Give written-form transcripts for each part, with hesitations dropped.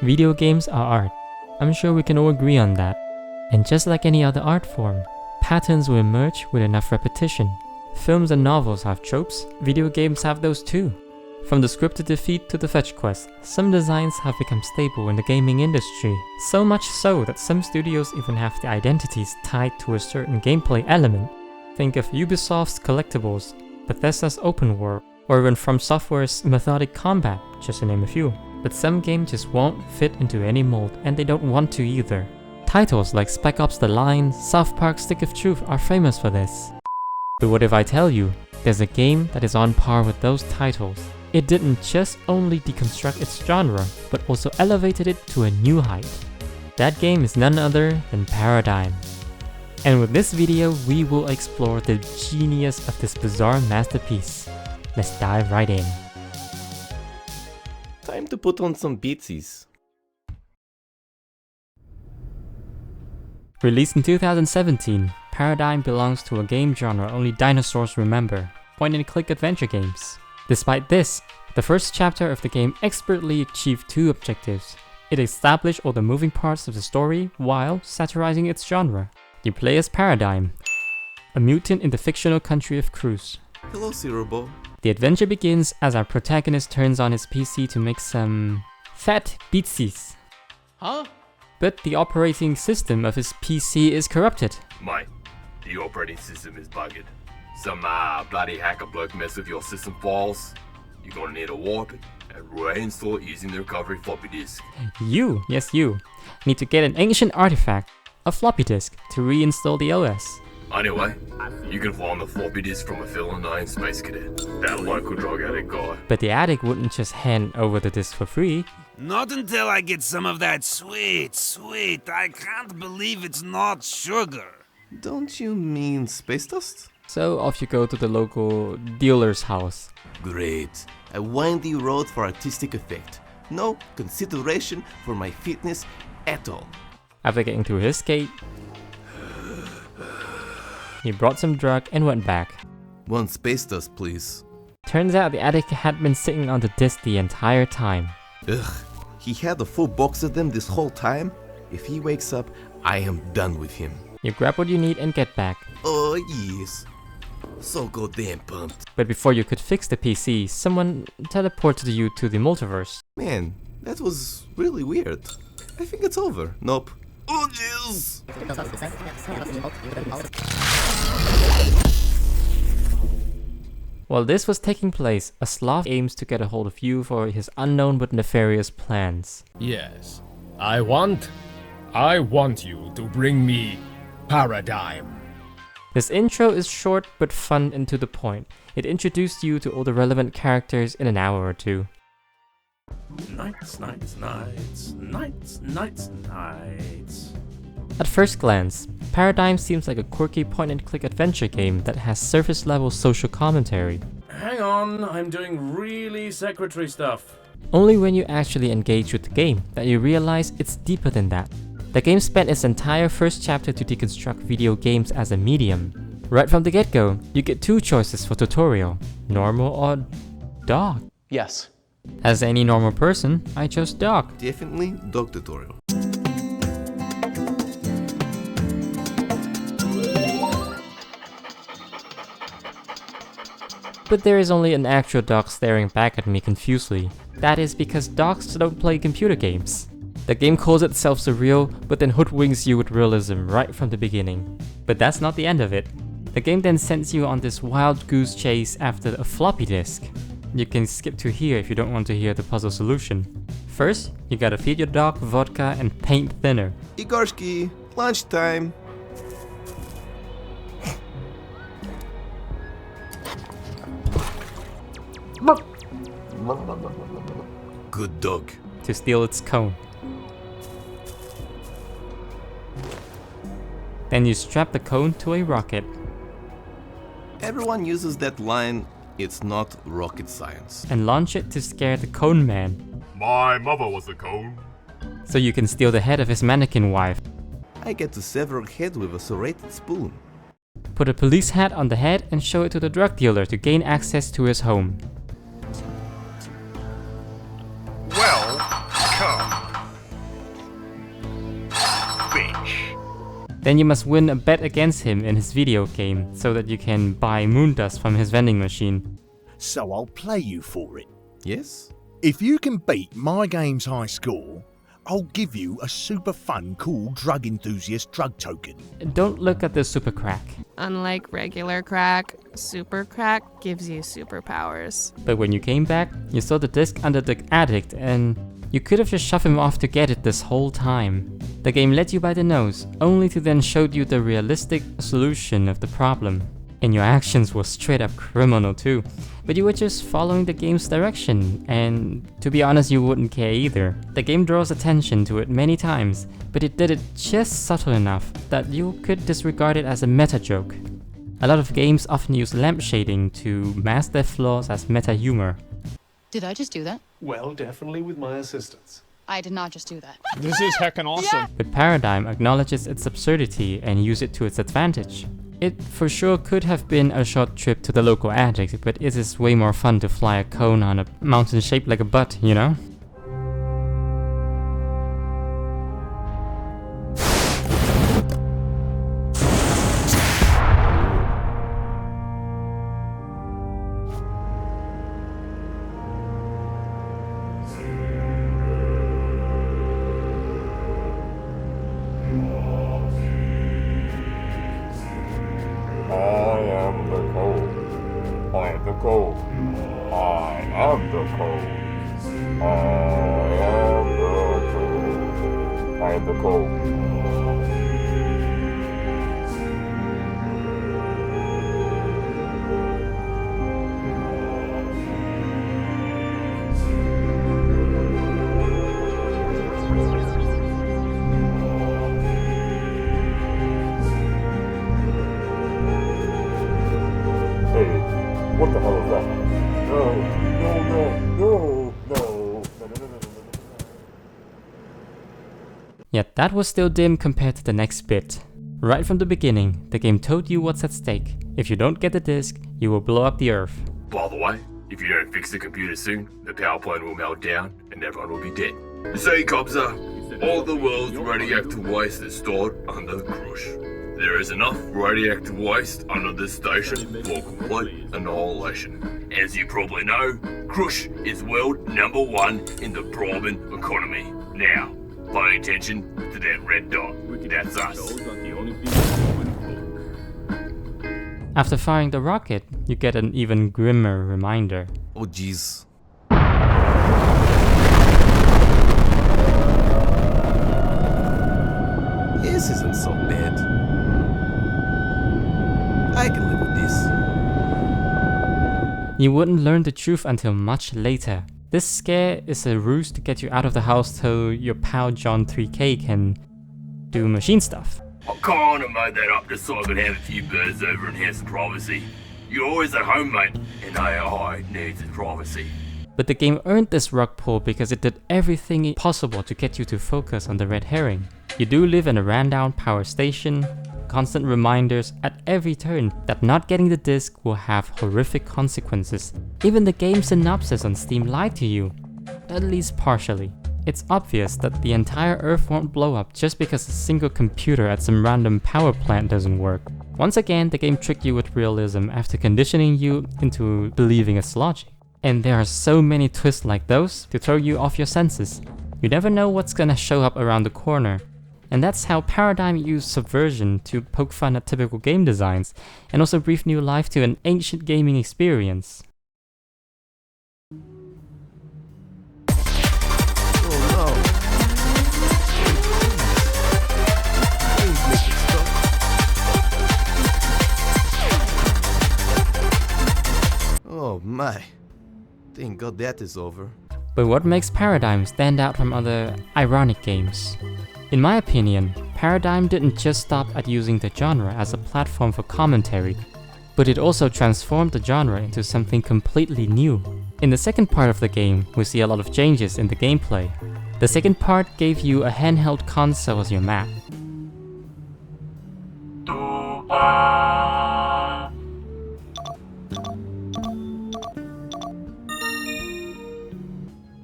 Video games are art. I'm sure we can all agree on that. And just like any other art form, patterns will emerge with enough repetition. Films and novels have tropes, video games have those too. From the scripted defeat to the fetch quest, some designs have become staple in the gaming industry. So much so that some studios even have the identities tied to a certain gameplay element. Think of Ubisoft's collectibles, Bethesda's open world, or even From Software's methodic combat, just to name a few. But some games just won't fit into any mold, and they don't want to either. Titles like Spec Ops The Line, South Park's Stick of Truth are famous for this. But what if I tell you, there's a game that is on par with those titles? It didn't just only deconstruct its genre, but also elevated it to a new height. That game is none other than Paradigm. And with this video, we will explore the genius of this bizarre masterpiece. Let's dive right in. Time to put on some beatsies. Released in 2017, Paradigm belongs to a game genre only dinosaurs remember, point-and-click adventure games. Despite this, the first chapter of the game expertly achieved two objectives. It established all the moving parts of the story while satirizing its genre. You play as Paradigm, a mutant in the fictional country of Cruz. Hello, Cerebro. The adventure begins as our protagonist turns on his PC to make some fat beatsies. Huh? But the operating system of his PC is corrupted. Mate, the operating system is bugged. Some bloody hacker bloke messed with your system files. You're gonna need to wipe it and reinstall it using the recovery floppy disk. You, yes you, need to get an ancient artifact, a floppy disk, to reinstall the OS. Anyway, you can find the floppy disk from a fellow named Space Cadet, that local drug addict guy. But the addict wouldn't just hand over the disk for free. Not until I get some of that sweet, I can't believe it's not sugar. Don't you mean space dust? So off you go to the local dealer's house. Great. A windy road for artistic effect. No consideration for my fitness at all. After getting through his gate, he brought some drug and went back. One space dust, please. Turns out the addict had been sitting on the disc the entire time. Ugh, he had a full box of them this whole time? If he wakes up, I am done with him. You grab what you need and get back. Oh yes. So goddamn pumped. But before you could fix the PC, someone teleported you to the multiverse. Man, that was really weird. I think it's over. Nope. Oh jeez! While this was taking place, a sloth aims to get a hold of you for his unknown but nefarious plans. Yes, I want you to bring me Paradigm. This intro is short but fun and to the point. It introduced you to all the relevant characters in an hour or two. Nights. At first glance, Paradigm seems like a quirky point-and-click adventure game that has surface-level social commentary. Hang on, I'm doing really secretary stuff. Only when you actually engage with the game that you realize it's deeper than that. The game spent its entire first chapter to deconstruct video games as a medium. Right from the get-go, you get two choices for tutorial, normal or dog. Yes. As any normal person, I chose dog. Definitely dog tutorial. But there is only an actual dog staring back at me confusedly. That is because dogs don't play computer games. The game calls itself surreal, but then hoodwinks you with realism right from the beginning. But that's not the end of it. The game then sends you on this wild goose chase after a floppy disk. You can skip to here if you don't want to hear the puzzle solution. First, you gotta feed your dog vodka and paint thinner. Igorski, lunchtime. Good dog. To steal its cone. Then you strap the cone to a rocket. Everyone uses that line, it's not rocket science. And launch it to scare the cone man. My mother was a cone. So you can steal the head of his mannequin wife. I get to sever a head with a serrated spoon. Put a police hat on the head and show it to the drug dealer to gain access to his home. Well, come. Then you must win a bet against him in his video game so that you can buy moon dust from his vending machine. So I'll play you for it. Yes? If you can beat my game's high score, I'll give you a super fun, cool drug enthusiast drug token. Don't look at the super crack. Unlike regular crack, super crack gives you superpowers. But when you came back, you saw the disc under the addict and you could have just shoved him off to get it this whole time. The game led you by the nose, only to then show you the realistic solution of the problem. And your actions were straight up criminal too. But you were just following the game's direction, and to be honest, you wouldn't care either. The game draws attention to it many times, but it did it just subtle enough that you could disregard it as a meta joke. A lot of games often use lamp shading to mask their flaws as meta humor. Did I just do that? Well, definitely with my assistance. I did not just do that. This is heckin' awesome. But Paradigm acknowledges its absurdity and uses it to its advantage. It for sure could have been a short trip to the local attic, but it is way more fun to fly a cone on a mountain shaped like a butt, you know? What the hell is that? No. Yet that was still dim compared to the next bit. Right from the beginning, the game told you what's at stake. If you don't get the disc, you will blow up the Earth. By the way, if you don't fix the computer soon, the power plant will melt down and everyone will be dead. See, Cobza, all the world's radioactive waste is stored under Crush. There is enough radioactive waste under this station for complete annihilation. As you probably know, Crush is world #1 in the bribing economy. Now, pay attention to that red dot. That's us. After firing the rocket, you get an even grimmer reminder. Oh jeez. This isn't so bad. I can live with this. You wouldn't learn the truth until much later. This scare is a ruse to get you out of the house so your pal John 3K can do machine stuff. I kinda made that up just so I could have a few birds over and have some privacy. You're always at home, mate, and AI needs its privacy. But the game earned this rug pull because it did everything possible to get you to focus on the red herring. You do live in a ran-down power station, constant reminders at every turn that not getting the disc will have horrific consequences. Even the game synopsis on Steam lied to you, at least partially. It's obvious that the entire Earth won't blow up just because a single computer at some random power plant doesn't work. Once again, the game tricked you with realism after conditioning you into believing its logic. And there are so many twists like those to throw you off your senses. You never know what's gonna show up around the corner. And that's how Paradigm used subversion to poke fun at typical game designs, and also breathe new life to an ancient gaming experience. Oh my. Thank God that is over. But what makes Paradigm stand out from other ironic games? In my opinion, Paradigm didn't just stop at using the genre as a platform for commentary, but it also transformed the genre into something completely new. In the second part of the game, we see a lot of changes in the gameplay. The second part gave you a handheld console as your map.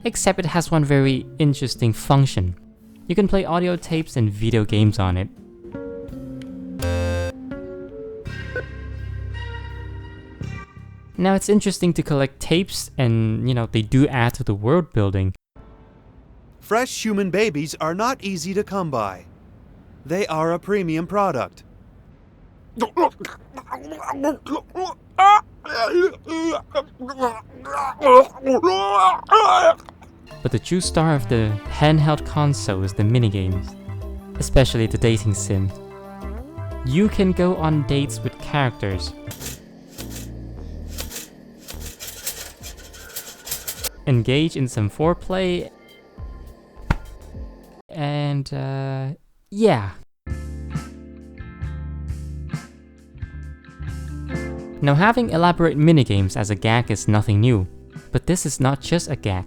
Except it has one very interesting function. You can play audio tapes and video games on it. Now it's interesting to collect tapes and, they do add to the world building. Fresh human babies are not easy to come by. They are a premium product. But the true star of the handheld console is the minigames, especially the dating sim. You can go on dates with characters, engage in some foreplay, and yeah. Now, having elaborate minigames as a gag is nothing new, but this is not just a gag,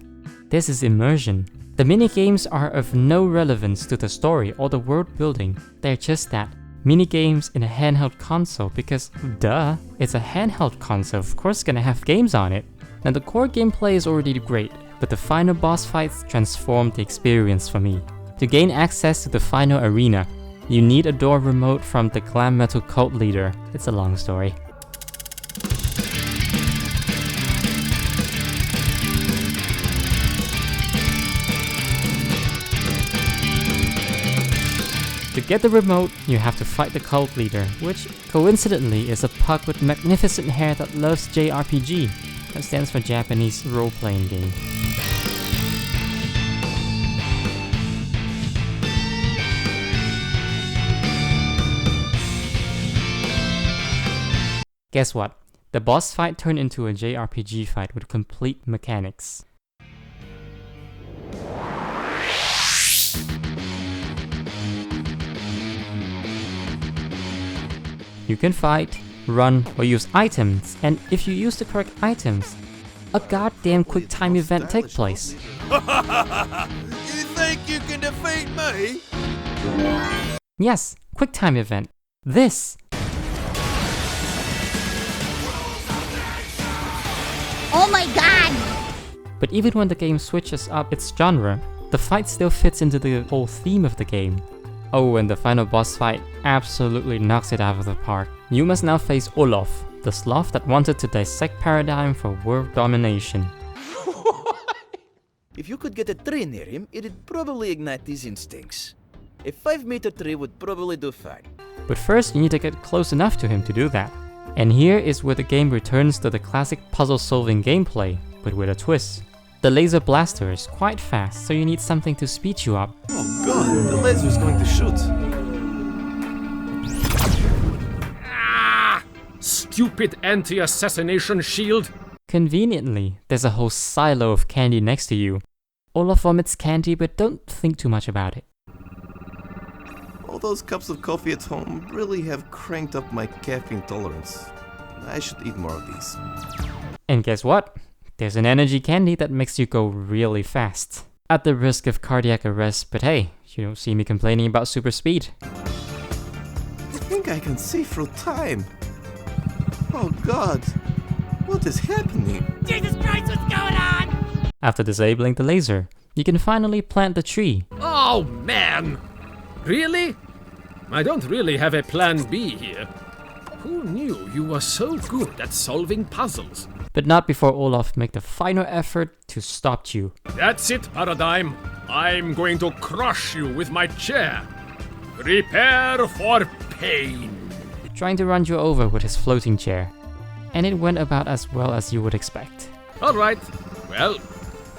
this is immersion. The minigames are of no relevance to the story or the world building, they're just that, minigames in a handheld console because, duh, it's a handheld console, of course it's gonna have games on it. Now the core gameplay is already great, but the final boss fights transformed the experience for me. To gain access to the final arena, you need a door remote from the glam metal cult leader. It's a long story. To get the remote, you have to fight the cult leader, which coincidentally is a pug with magnificent hair that loves JRPG. That stands for Japanese role-playing game. Guess what? The boss fight turned into a JRPG fight with complete mechanics. You can fight, run, or use items, and if you use the correct items, a goddamn quick time event takes place. You think you can defeat me? Yes, quick time event. This. Oh my god! But even when the game switches up its genre, the fight still fits into the whole theme of the game. Oh, and the final boss fight absolutely knocks it out of the park. You must now face Olaf, the sloth that wanted to dissect Paradigm for world domination. If you could get a tree near him, it'd probably ignite his instincts. A 5-meter tree would probably do fine. But first you need to get close enough to him to do that. And here is where the game returns to the classic puzzle-solving gameplay, but with a twist. The laser blaster is quite fast, so you need something to speed you up. Oh god, the laser is going to shoot. Ah! Stupid anti-assassination shield! Conveniently, there's a whole silo of candy next to you. Olaf vomits candy, but don't think too much about it. All those cups of coffee at home really have cranked up my caffeine tolerance. I should eat more of these. And guess what? There's an energy candy that makes you go really fast. At the risk of cardiac arrest, but hey, you don't see me complaining about super speed. I think I can see through time. Oh god, what is happening? Jesus Christ, what's going on? After disabling the laser, you can finally plant the tree. Oh man! Really? I don't really have a plan B here. Who knew you were so good at solving puzzles? But not before Olaf make the final effort to stop you. That's it, Paradigm. I'm going to crush you with my chair. Prepare for pain. Trying to run you over with his floating chair. And it went about as well as you would expect. Alright, well,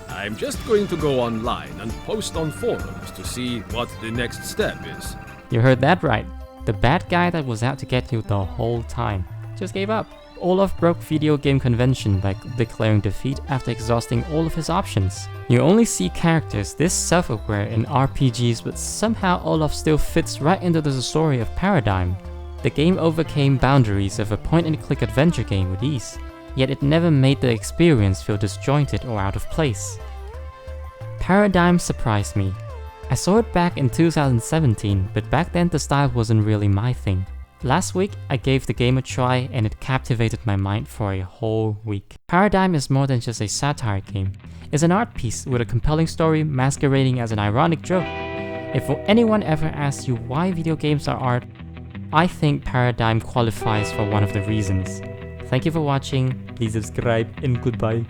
I'm just going to go online and post on forums to see what the next step is. You heard that right. The bad guy that was out to get you the whole time just gave up. Olaf broke video game convention by declaring defeat after exhausting all of his options. You only see characters this self-aware in RPGs, but somehow Olaf still fits right into the story of Paradigm. The game overcame boundaries of a point-and-click adventure game with ease, yet it never made the experience feel disjointed or out of place. Paradigm surprised me. I saw it back in 2017, but back then the style wasn't really my thing. Last week, I gave the game a try and it captivated my mind for a whole week. Paradigm is more than just a satire game. It's an art piece with a compelling story masquerading as an ironic joke. If anyone ever asks you why video games are art, I think Paradigm qualifies for one of the reasons. Thank you for watching, please subscribe and goodbye.